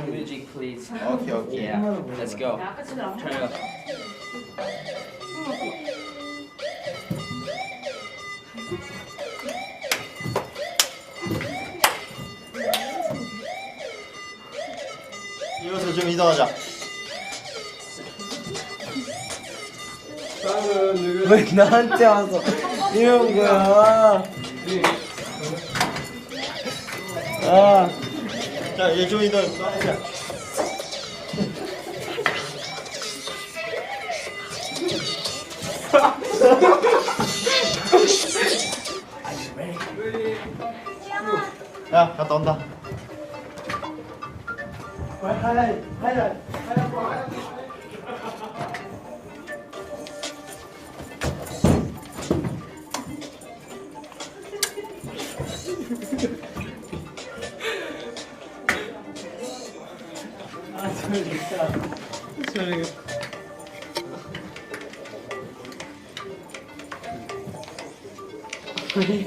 music, please. Okay, okay. Yeah, let's go. Turn it up. 이것을 좀 이동하자. 왜 나한테 와서 이런 거야? 아, 자, 이제 좀 이동. 야, 갔다 온다.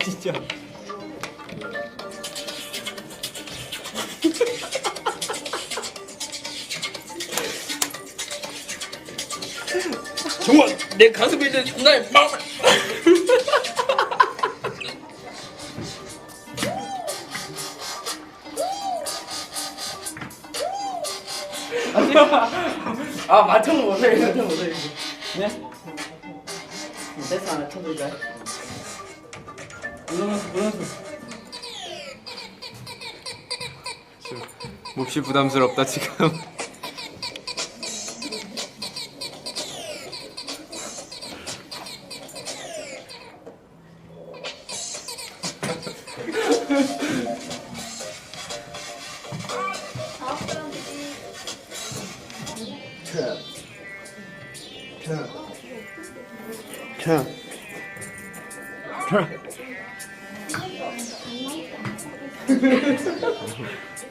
진짜. 정말 내 가슴에 있는 나의 마음을. 아 맞춰는 못해. 맞춰 못해. 네? 댄스 하나 쳐줄까요? 물러서. 몹시 부담스럽다 지금.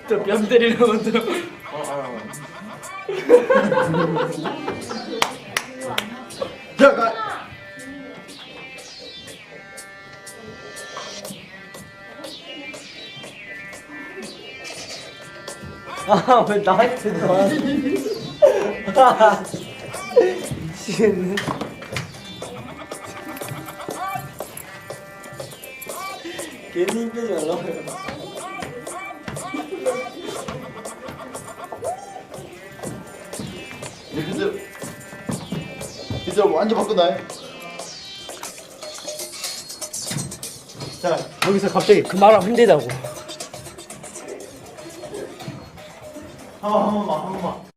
또 뺨 때리려고 또. 아, 왜 나한테 놔? 미치겠네. 괜히 힘 빼지 말라고요. 이제 완전 바꾼다. 자, 여기서 갑자기 그 말하면 힘들다고. 한 번만.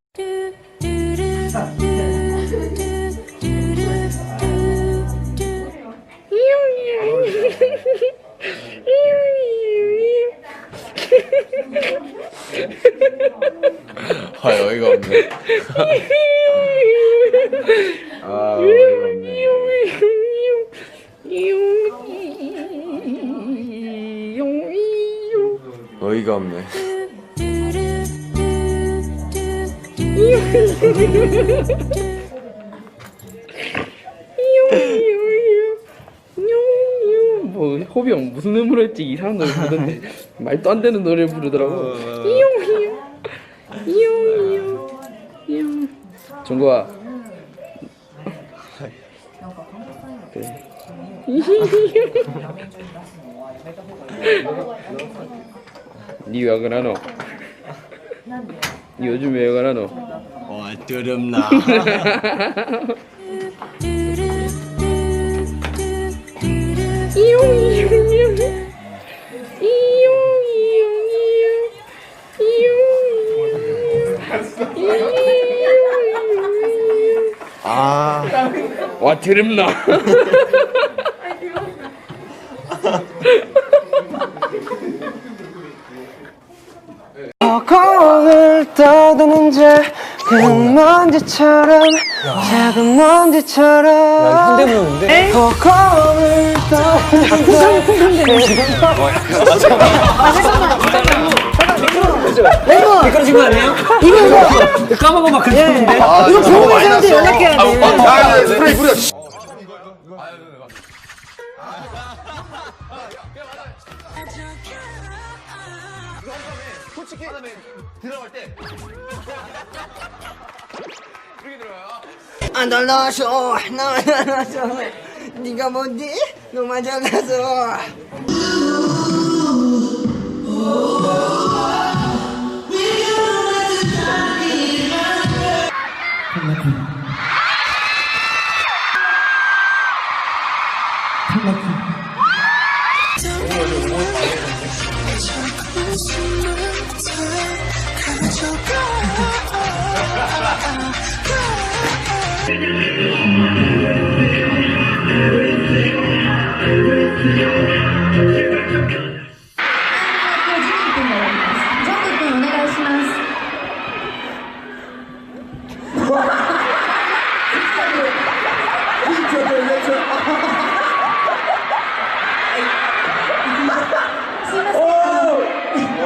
아, 어이가 없네. 아, 어이가 없네. 어이가 없네. 뭐 호비형 무슨 음으로 했지? 이상한 노래 부르던데 말도 안 되는 노래 부르더라고. 정국아. 그래. 니 왜 그러노? 니 요즘 왜 그러노? 뜨름나. 아, 와 드럽나. 거울 떠도는 작은 먼지처럼 작은 먼지처럼 현대무용인데? 거울을 떠도는 미끄러진 거 아니에요? 이거 까먹어 막 그랬는데 이거 보고 계신 연락해야 돼. 야, 스프레이 뿌려. 솔직히 들어갈 때 이렇게 들어가요. 안 달라서 나 달라서 네가 뭔지 너만 잘라서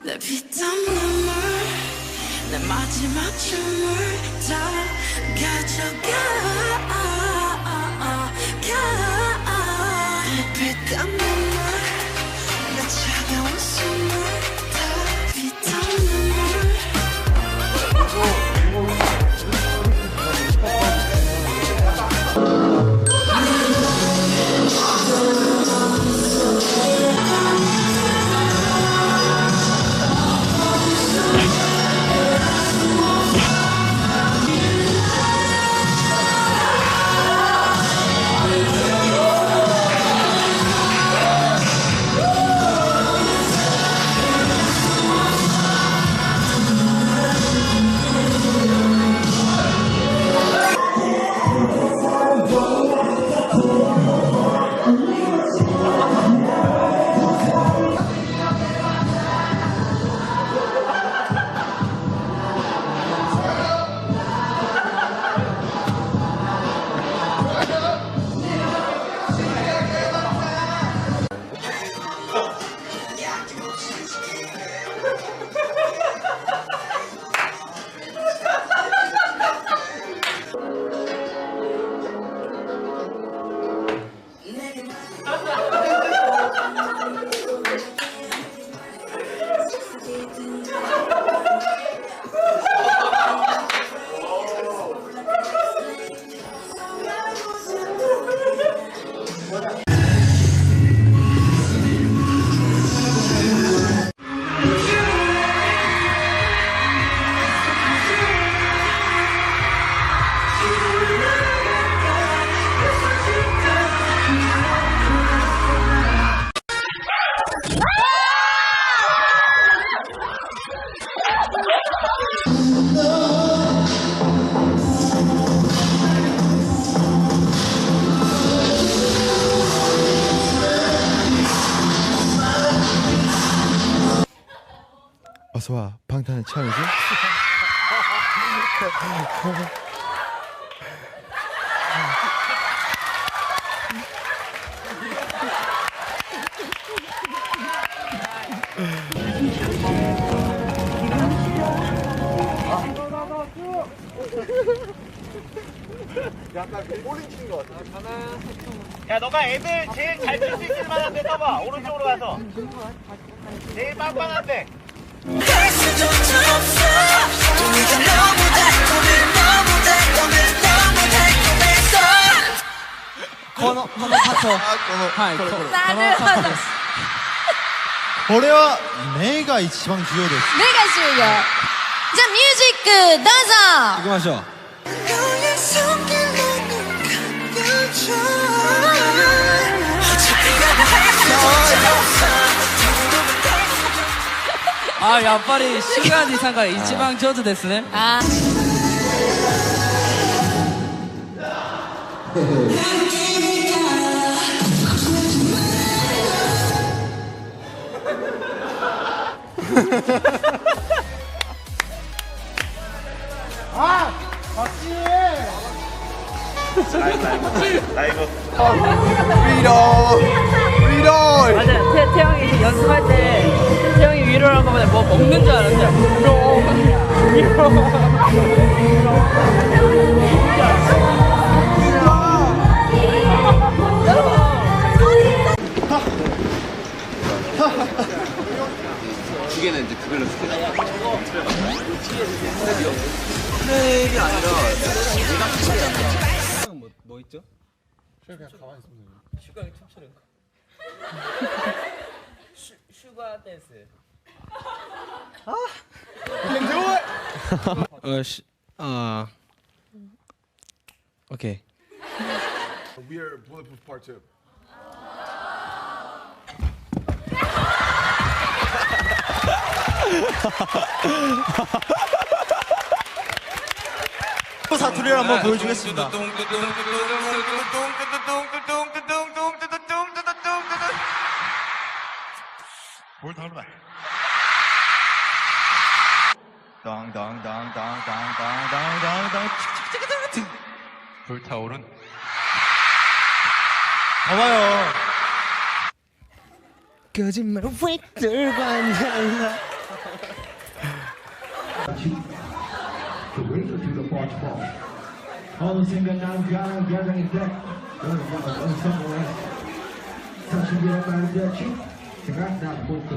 내 피땀 눈물 내 마지막 춤을 다 가져가 내 피땀 눈물 내 차가운 숨을 다 피땀 눈물 어서와 방탄의 차이지. 약간 볼링 치는 것 같아. 야, 너가 애들 제일 잘 칠 수 있을 만한 데 서봐. 오른쪽으로 가서. 제일 빵빵한데. 수조차 없어 종이가 너무 달콤했어 このカットはいこのカットですこれは目が一番重要です。目が重要。じゃあミュージックどうぞ。行きましょう 너의 손길로 눈 감겨줘 어차피 가도 할 수 없어 あやっぱりシュガーディさんが一番上手ですねあ맞아 태영이 연습할 때 태영이 위로라는 거보다 뭐 먹는 줄 알았어요 기계는 이제 그걸로 쓰게. 플레이가 아니라 뭐 있죠? 그냥 가만히 있으면 돼요. 슈가가 춤추는 거. 슈가 댄스. 오케이. We are Bulletproof Part 2. 사투리를 한번 보여주겠습니다. 불타오른. 봐봐요. 거짓말 왜 들고 앉아. 어느 순간 난 가는 결정이 돼. 너는 가서 성공해. 사실이란 말을 듣지. 생각나고 또.